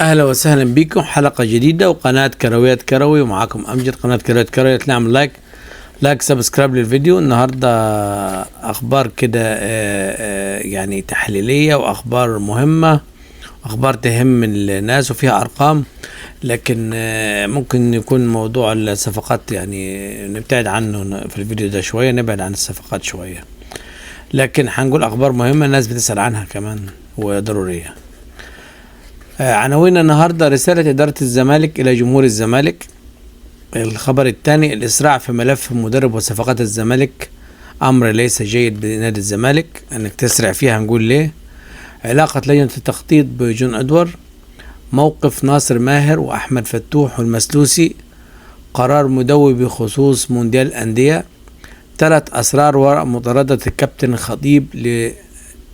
اهلا وسهلا بكم حلقة جديدة وقناة كرويات كروي، ومعاكم امجد قناة كرويات كروي. نعمل لايك سبسكرايب للفيديو. النهاردة اخبار كده يعني تحليلية واخبار مهمة، اخبار تهم الناس وفيها ارقام، لكن ممكن يكون موضوع الصفقات يعني نبتعد عنه في الفيديو ده شوية، نبعد عن الصفقات شوية، لكن هنقول اخبار مهمة الناس بتسأل عنها كمان وضرورية. عناوين النهاردة: رسالة إدارة الزمالك إلى جمهور الزمالك. الخبر الثاني: الإسراع في ملف مدرب وصفقات الزمالك أمر ليس جيد بنادي الزمالك، أنك تسرع فيها هنقول ليه. علاقة لجنة التخطيط بجون أدوار. موقف ناصر ماهر وأحمد فتوح والمسلوسي. قرار مدوي بخصوص مونديال الأندية. 3 أسرار وراء مطاردة الكابتن الخطيب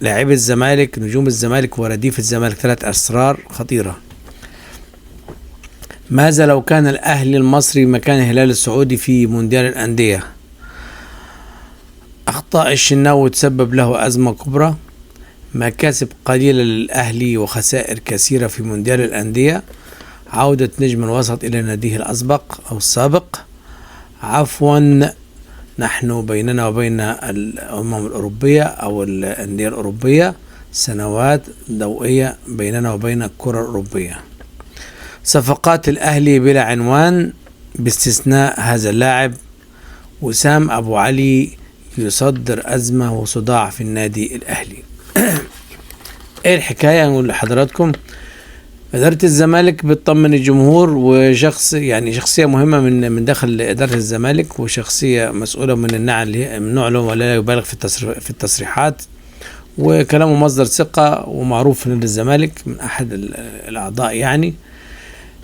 لاعبي الزمالك، نجوم الزمالك ورديف الزمالك. 3 أسرار خطيرة. ماذا لو كان الأهلي المصري مكان الهلال السعودي في مونديال الأندية؟ أخطاء الشناوي تسبب له أزمة كبرى. مكاسب قليلة للأهلي وخسائر كثيرة في مونديال الأندية. عودة نجم الوسط إلى ناديه السابق. عفوا، نحن بيننا وبين الأمم الأوروبية أو الأندية الأوروبية سنوات ضوئية بيننا وبين الكرة الأوروبية. صفقات الأهلي بلا عنوان باستثناء هذا اللاعب. وسام أبو علي يصدر أزمة وصداع في النادي الأهلي. إيه الحكاية؟ نقول لحضراتكم. إدارة الزمالك بتطمن الجمهور، شخصية مهمة من داخل إدارة الزمالك، وشخصية مسؤولة من النوع اللي ولا يبالغ في التصريحات، وكلامه مصدر ثقة ومعروف في نادي الزمالك من أحد الأعضاء. يعني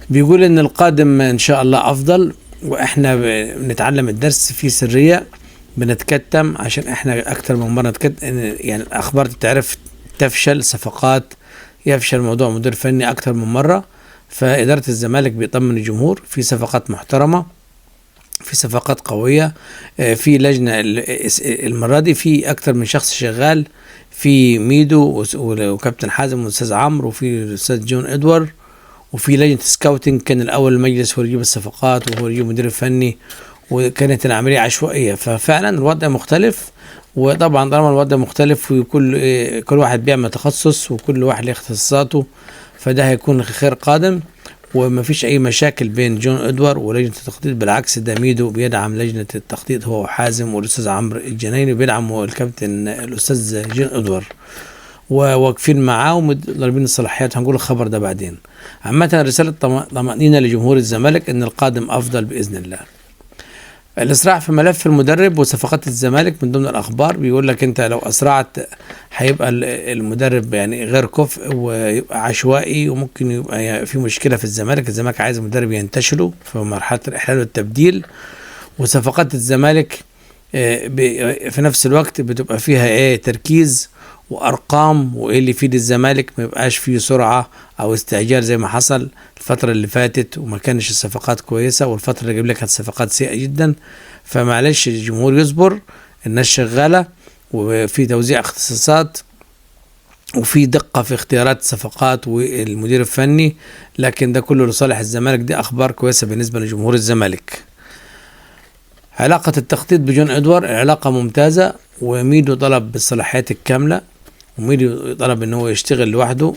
بيقول إن القادم إن شاء الله أفضل، وإحنا بنتعلم الدرس في سرية، بنتكتم عشان إحنا أكتر من مرة يعني الأخبار تعرف تفشل صفقات، يفشل موضوع مدير فني أكثر من مرة. فإدارة الزمالك بيطمن الجمهور في صفقات محترمة، في صفقات قوية، في لجنة المرة دي في أكثر من شخص شغال، في ميدو وكابتن حازم والأستاذ عمرو وفي الأستاذ جون إدوار، وفي لجنة سكاوتينج كان الأول المجلس هو يجيب الصفقات وهو يجيب مدير فني، وكانت العملية عشوائية. ففعلا الوضع مختلف، وطبعا طالما الوضع مختلف وكل واحد بيعمل تخصص وكل واحد له اختصاصاته، فده هيكون خير قادم، ومفيش اي مشاكل بين جون ادوار ولجنة التخطيط. بالعكس، ده ميدو بيدعم لجنة التخطيط هو وحازم والاستاذ عمرو الجنايني بيدعم الكابتن الاستاذ جون ادوار، وواقفين معاه ومضربين الصلاحيات. هنقول الخبر ده بعدين. عامة رسالة طمأنينة لجمهور الزمالك ان القادم افضل باذن الله. الإسراع في ملف المدرب وصفقات الزمالك من ضمن الأخبار. بيقول لك أنت لو أسرعت هيبقى المدرب يعني غير كفء ويبقى عشوائي، وممكن يبقى في مشكلة في الزمالك عايز مدرب ينتشله في مرحلة الإحلال والتبديل. وصفقات الزمالك في نفس الوقت بتبقى فيها تركيز وارقام، وايه اللي يفيد الزمالك، ما يبقاش فيه سرعه او استعجال زي ما حصل الفتره اللي فاتت وما كانش الصفقات كويسه، والفتره اللي قبلها كانت صفقات سيئه جدا. فمعلش الجمهور يصبر، الناس شغاله وفي توزيع اختصاصات وفي دقه في اختيارات الصفقات والمدير الفني، لكن ده كله لصالح الزمالك. دي اخبار كويسه بالنسبه لجمهور الزمالك. علاقة التخطيط بجون ادوار علاقة ممتازة، وميدو طلب بالصلاحيات الكاملة، وميدو طلب ان هو يشتغل لوحده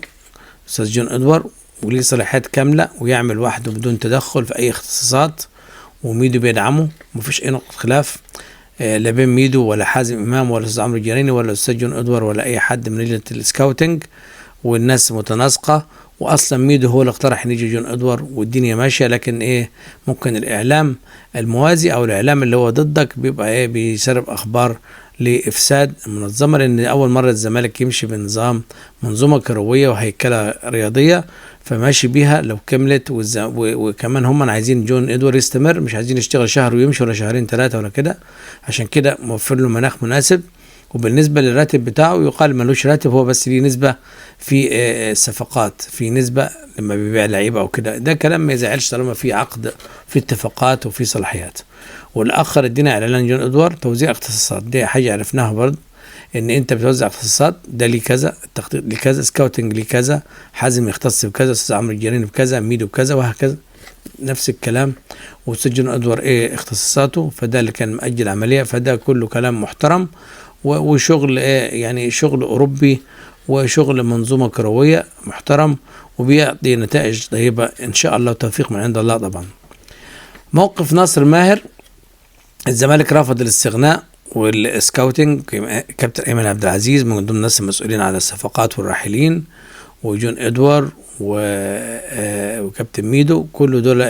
استاذ جون ادوار وليه صلاحيات كاملة ويعمل لوحده بدون تدخل في اي اختصاصات، وميدو بيدعمه. مفيش اي نقطة خلاف لا بين ميدو ولا حازم امام ولا استاذ عمرو الجنايني ولا استاذ جون ادوار ولا اي حد من لجنة السكاوتنج، والناس متناسقة. واصلا ميدو هو اللي اقترح ان يجي جون ادوار والدنيا ماشيه، لكن ممكن الاعلام الموازي او الاعلام اللي هو ضدك بيبقى بيسرب اخبار لافساد المنظمه، لان اول مره الزمالك يمشي بنظام منظومه كرويه وهيكله رياضيه، فماشي بيها لو كملت. وكمان هم عايزين جون ادوار يستمر، مش عايزين يشتغل شهر ويمشي ولا شهرين 3 ولا كده، عشان كده موفر له مناخ مناسب. وبالنسبة للراتب بتاعه يقال ملوش راتب، هو بس ليه نسبة في الصفقات، في نسبة لما بيبيع لعيبة أو كده. ده كلام ما يزعلش طالما في عقد، في اتفاقات وفي صلاحيات. والآخر ادينا إعلان جون إدوار توزيع اختصاصات، دي حاجة عرفناها برضه ان انت بتوزع اختصاصات، ده ليه كذا، التخطيط ليه كذا، سكاوتنج ليه كذا، حازم يختص بكذا، استاذ عمرو الجريني بكذا، ميدو بكذا، وهكذا نفس الكلام. وسجن ادوار ايه اختصاصاته، فده اللي كان مأجل عمليه، فده كله كلام محترم وشغل ايه يعني شغل اوروبي وشغل منظومه كرويه محترم، وبيعطي نتائج طيبه ان شاء الله وتوفيق من عند الله طبعا. موقف ناصر ماهر، الزمالك رفض الاستغناء والسكاوتنج، كابتن ايمن عبد العزيز من ضمن الناس المسؤولين على الصفقات والراحلين، وجون ادوار وكابتن ميدو، كل دول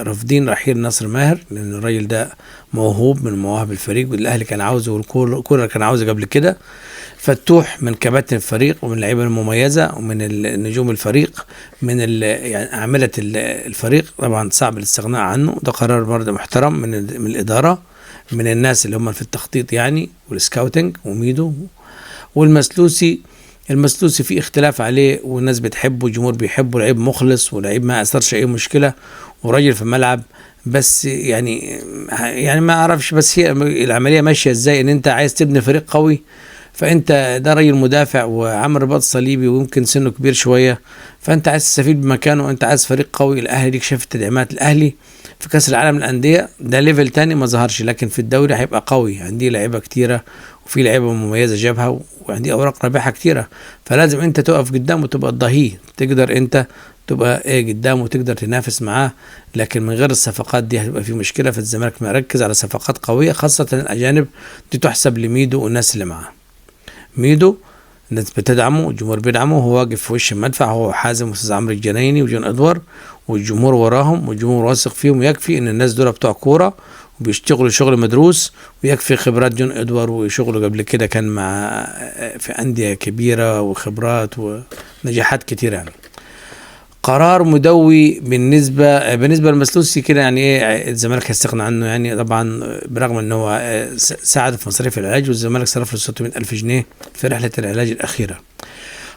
رافضين رحيل ناصر ماهر، لان الراجل ده موهوب من مواهب الفريق، والاهلي كان عاوزه والكوره كان عاوزه قبل كده. فتوح من كباتن الفريق ومن اللعيبه المميزه ومن نجوم الفريق، من يعني اعمله الفريق، طبعا صعب الاستغناء عنه، ده قرار برضه محترم من الاداره، من الناس اللي هم في التخطيط يعني والسكاوتنج وميدو. والمسلوسي، المسلوسي في اختلاف عليه، والناس بتحبه، الجمهور بيحبه، لعيب مخلص ولعيب ما اثرش اي مشكله وراجل في الملعب، بس يعني ما اعرفش، بس هي العمليه ماشيه ازاي، ان انت عايز تبني فريق قوي، فانت ده راجل مدافع وعامل رباط صليبي ويمكن سنه كبير شويه، فانت عايز تستفيد بمكانه، انت عايز فريق قوي. الاهلي ديك شاف تدعيمات الاهلي في كاس العالم للانديه، ده ليفل تاني ما ظهرش، لكن في الدوري هيبقى قوي، عندي لعيبه كتيره وفي لعيبه مميزه جابها، وعندي اوراق رابحه كتيره، فلازم انت تقف قدامه وتبقى الضهيه، تقدر انت تبقى ايه قدامه وتقدر تنافس معاه، لكن من غير الصفقات دي هتبقى في مشكله. فالزمالك مركز على صفقات قويه، خاصه الاجانب، دي تحسب لميدو والناس اللي معاه. ميدو الناس بتدعمه والجمهور بيدعمه، هو واقف في وش المدفع، هو حازم واستاذ عمرو الجنايني وجون ادوار، والجمهور وراهم، والجمهور واثق فيهم، يكفي ان الناس دول بتوع كوره وبيشتغلوا شغل مدروس، ويكفي خبرات جون ادوار وشغله قبل كده كان مع في انديه كبيره وخبرات ونجاحات كتيره يعني. قرار مدوي بالنسبه للمسلوسي كده، يعني ايه الزمالك هيستغنى عنه يعني، طبعا برغم ان هو ساعد في مصاريف العلاج، والزمالك صرف له 600,000 جنيه في رحله العلاج الاخيره.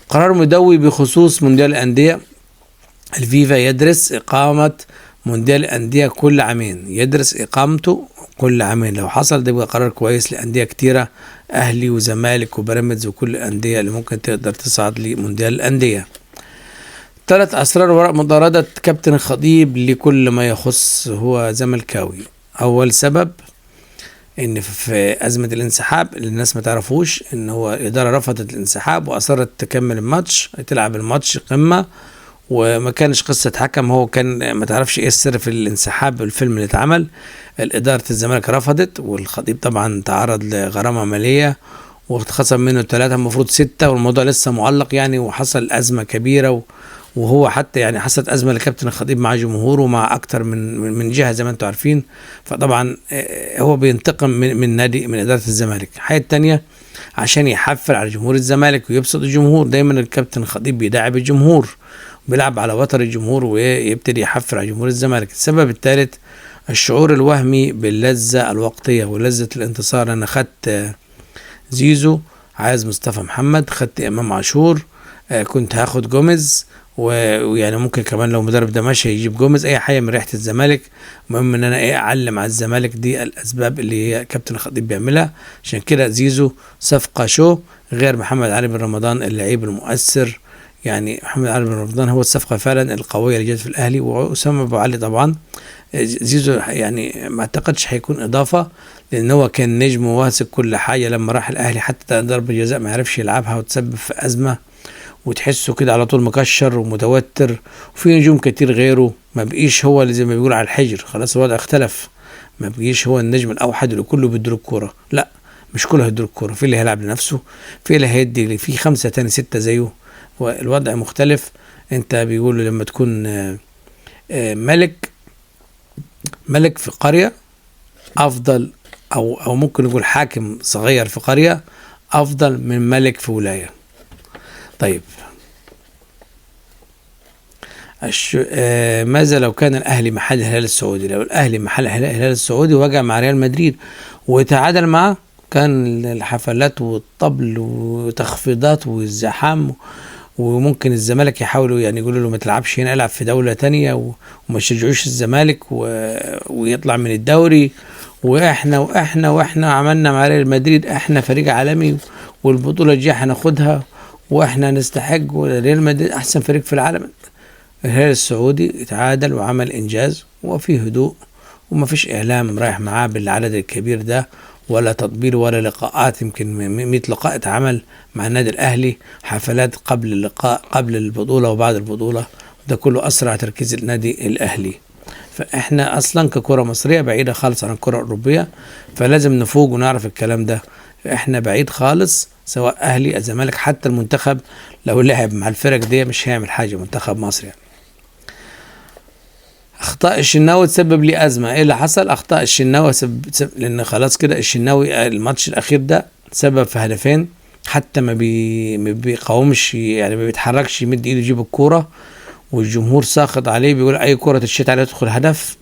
قرار مدوي بخصوص مونديال الانديه، الفيفا يدرس اقامه مونديال الانديه كل عامين، يدرس اقامته كل عامين، لو حصل ده يبقى قرار كويس لانديه كتيره، اهلي وزمالك وبيراميدز وكل الانديه اللي ممكن تقدر تصعد لمونديال الانديه. 3 أسرار وراء مطاردة كابتن الخطيب لكل ما يخص هو زملكاوي. أول سبب إن في أزمة الانسحاب اللي الناس ما تعرفوش، إن هو الإدارة رفضت الانسحاب وأصرت تكمل الماتش، تلعب الماتش قمة، وما كانش قصة حكم، هو كان ما تعرفش إيه السر في الانسحاب الفيلم اللي اتعمل. الإدارة الزمالك رفضت، والخطيب طبعا تعرض لغرامة مالية واتخصم منه 3، المفروض 6، والموضوع لسه معلق يعني، وحصل أزمة كبيرة وهو حتى يعني حصلت ازمه لكابتن الخطيب مع جمهوره ومع اكتر من جهه زي ما انتم عارفين. فطبعا هو بينتقم من نادي، من اداره الزمالك. الحاجه الثانيه عشان يحفل على جمهور الزمالك ويبسط الجمهور، دايما الكابتن الخطيب بيداعب الجمهور، بيلعب على وتر الجمهور ويبتدي يحفل على جمهور الزمالك. السبب الثالث الشعور الوهمي باللذه الوقتيه ولذه الانتصار. انا خدت زيزو، عايز مصطفى محمد، خدت امام عاشور، كنت هاخد جوميز، ويعني ممكن كمان لو مدرب ده ماشي يجيب جوميز، اي حاجه من ريحه الزمالك، المهم ان انا اعلم على الزمالك. دي الاسباب اللي هي كابتن الخطيب بيعملها. عشان كده زيزو صفقه شو، غير محمد علي بن رمضان اللعيب المؤثر، يعني محمد علي بن رمضان هو الصفقه فعلا القويه اللي جت في الاهلي، واسامه ابو علي طبعا. زيزو يعني ما اعتقدش هيكون اضافه، لان هو كان نجم وواثق كل حاجه، لما راح الاهلي حتى ضربه جزاء ما عرفش يلعبها وتسبب في ازمه، وتحسه كده على طول مكشر ومتوتر. وفي نجوم كتير غيره ما بقيش هو اللي زي ما بيقول على الحجر، خلاص الوضع اختلف، ما بقيش هو النجم الاوحد اللي كله بيديله الكوره، لا مش كله هيديله الكوره، في اللي هيلعب لنفسه، في اللي هيدي، في 5 تاني 6 زيه، والوضع مختلف. انت بيقولوا لما تكون ملك في قرية افضل، او ممكن نقول حاكم صغير في قرية افضل من ملك في ولاية. طيب ماذا لو كان الاهلي محل الهلال السعودي؟ لو الاهلي محل الهلال السعودي وقع مع ريال مدريد وتعادل معه، كان الحفلات والطبل وتخفيضات والزحام، وممكن الزمالك يحاولوا يعني يقولوا له ما تلعبش هنا، العب في دولة تانية، وما يشجعوش الزمالك ويطلع من الدوري، واحنا عملنا مع ريال مدريد، احنا فريق عالمي والبطولة الجاية هناخدها واحنا نستحق، وريال مدريد احسن فريق في العالم. الهلال السعودي اتعادل وعمل انجاز وفي هدوء، وما فيش اعلام رايح معاه بالعدد الكبير ده، ولا تطبيل ولا لقاءات. يمكن 100 لقاء اتعمل مع النادي الاهلي، حفلات قبل اللقاء، قبل البطولة وبعد البطولة. ده كله اسرع تركيز النادي الاهلي. فاحنا اصلا ككرة مصرية بعيدة خالص عن الكرة الاوروبية، فلازم نفوق ونعرف الكلام ده. احنا بعيد خالص، سواء اهلي الزمالك، حتى المنتخب لو لعب مع الفرق دي مش هيعمل حاجة منتخب مصر يعني. اخطاء الشناوي تسبب لي ازمه. ايه اللي حصل؟ اخطاء الشناوي لان خلاص كده الشناوي الماتش الاخير ده سبب في هدفين، حتى ما بيقاومش يعني، ما بيتحركش يمد ايده يجيب الكوره، والجمهور ساخط عليه بيقول اي كوره تشيت عليه تدخل هدف.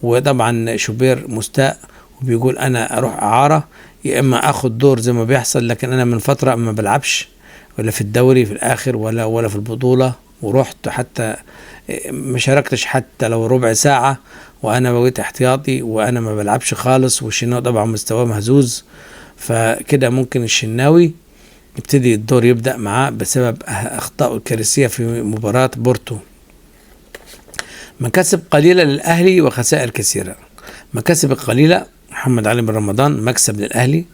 وطبعا شوبير مستاء وبيقول انا اروح اعاره يا اما اخد دور زي ما بيحصل، لكن انا من فتره ما بلعبش ولا في الدوري في الاخر ولا في البطوله، ورحت حتى ما شاركتش حتى لو ربع ساعة، وانا بقيت احتياطي وانا ما بلعبش خالص. والشناوي طبعا مستواه مهزوز، فكده ممكن الشناوي يبتدي الدور يبدأ معاه بسبب اخطاء الكارثية في مباراة بورتو. مكاسب قليلة للأهلي وخسائر كثيرة. مكاسب القليلة: محمد علي بن رمضان مكسب للأهلي،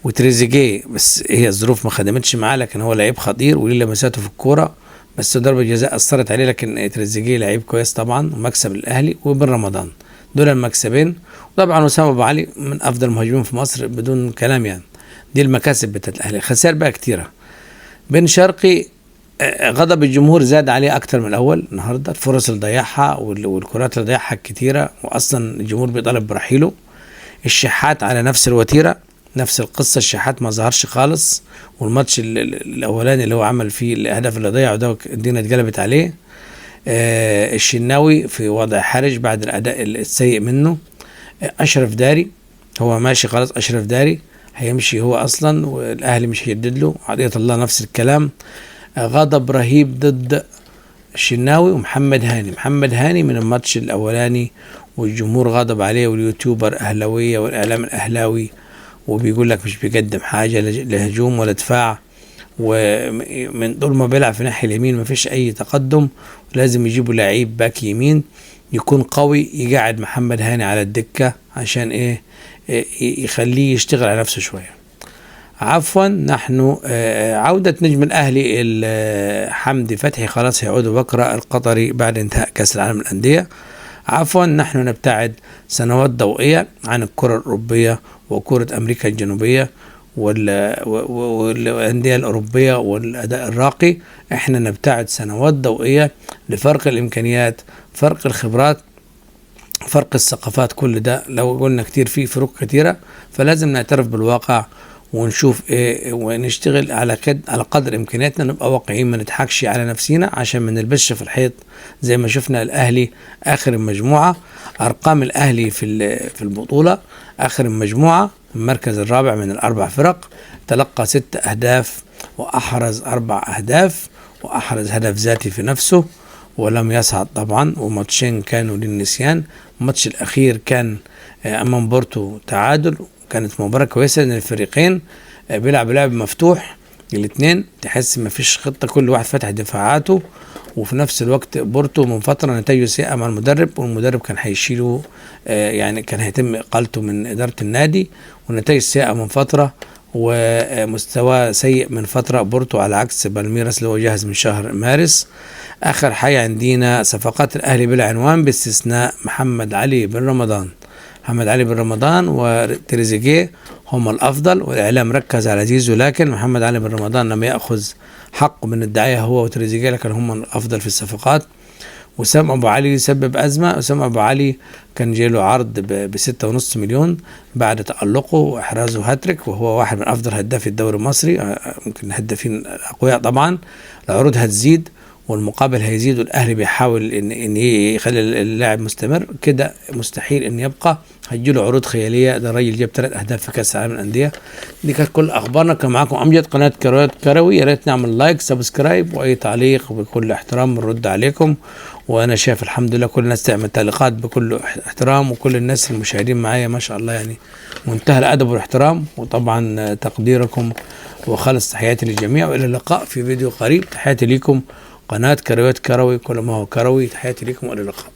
وتريزيجيه بس هي الظروف ما خدمتش معاه، لكن هو لعيب خطير وليه لمساته في الكورة، بس ضربة جزاء أثرت عليه، لكن تريزيجيه لعيب كويس طبعا ومكسب للأهلي. وبن رمضان، دول المكسبين. وطبعا وسام أبو علي من أفضل المهاجمين في مصر بدون كلام يعني. دي المكاسب بتاعت الأهلي. خسائر بقى كتيرة. بن شرقي غضب الجمهور زاد عليه أكتر من الأول النهاردة، الفرص اللي ضيعها والكرات اللي ضيعها كتيرة، وأصلا الجمهور بيطالب برحيله. الشحات على نفس الوتيرة، نفس القصة، الشحات ما ظهرش خالص، والماتش الأولاني اللي هو عمل فيه الهدف اللي ضيعه ده الدنيا اتقلبت عليه. الشناوي في وضع حرج بعد الأداء السيء منه. أشرف داري هو ماشي خلاص، أشرف داري هيمشي هو أصلا، والأهلي مش هيجدد له. عطية الله نفس الكلام. غضب رهيب ضد الشناوي ومحمد هاني. محمد هاني من الماتش الأولاني والجمهور غضب عليه، واليوتيوبر أهلاوية والإعلام الأهلاوي، وبيقول لك مش بيقدم حاجة لهجوم ولا دفاع، ومن طول ما بيلعب في ناحية اليمين ما فيش أي تقدم. لازم يجيبوا لعيب باك يمين يكون قوي يقعد محمد هاني على الدكة عشان إيه يخليه يشتغل على نفسه شوية. عفوا، نحن عودة نجم الأهلي حمدي فتحي خلاص هيعود بكرة القطري بعد انتهاء كأس العالم للأندية. عفوا، نحن نبتعد سنوات ضوئية عن الكرة الأوروبية وكرة أمريكا الجنوبية والأندية الأوروبية والأداء الراقي. احنا نبتعد سنوات ضوئية لفرق الإمكانيات، فرق الخبرات، فرق الثقافات. كل ده لو قلنا كتير فيه فروق كتيرة، فلازم نعترف بالواقع ونشوف ايه ونشتغل على قدر امكانياتنا، نبقى واقعيين، ما نضحكش على نفسينا عشان ما نلبسش في الحيط. زي ما شفنا الاهلي اخر المجموعه، ارقام الاهلي في البطوله اخر المجموعه المركز الرابع من الاربع فرق، تلقى 6 أهداف واحرز 4 أهداف، واحرز هدف ذاتي في نفسه ولم يصعد طبعا. وماتشين كانوا للنسيان. الماتش الاخير كان امام بورتو تعادل، كانت مباراة كويسة لأن الفريقين بيلعب لعب مفتوح، الاثنين تحس ما فيش خطة، كل واحد فتح دفاعاته. وفي نفس الوقت بورتو من فترة نتائجه سيئة مع المدرب، والمدرب كان هيشيله يعني كان هيتم إقالته من إدارة النادي، والنتائج سيئة من فترة ومستوى سيء من فترة بورتو، على عكس بالميراس اللي هو جاهز من شهر مارس. آخر حاجة عندنا صفقات الأهلي بلا عنوان باستثناء محمد علي بن رمضان. محمد علي بن رمضان وتريزيجيه هم الأفضل، والإعلام ركز على زيزو، لكن محمد علي بن رمضان لم يأخذ حقه من الدعاية هو وتريزيجيه، لكن هم الأفضل في الصفقات. وسام أبو علي سبب أزمة. وسام أبو علي كان جاله عرض ب6.5 مليون بعد تألقه وإحرازه هاتريك، وهو واحد من أفضل هدافي الدوري المصري، ممكن هدافين الأقوياء طبعا. العروض هتزيد والمقابل هيزيد، والاهلي بيحاول ان يخلي اللاعب مستمر كده، مستحيل ان يبقى. هيجيله عروض خياليه. ده الراجل جاب 3 أهداف في كاس العالم للانديه. دي كانت كل اخبارنا. كان معاكم امجد، قناه كروات كروي. يا ريت نعمل لايك، سبسكرايب، واي تعليق بكل احترام بنرد عليكم. وانا شايف الحمد لله كل الناس تعمل تعليقات بكل احترام، وكل الناس المشاهدين معايا ما شاء الله يعني منتهى الادب والاحترام، وطبعا تقديركم وخلص تحياتي للجميع، وإلى اللقاء في فيديو قريب. تحياتي لكم قناة كرويات كروي، كل ما هو كروي. تحياتي لكم وإلى اللقاء.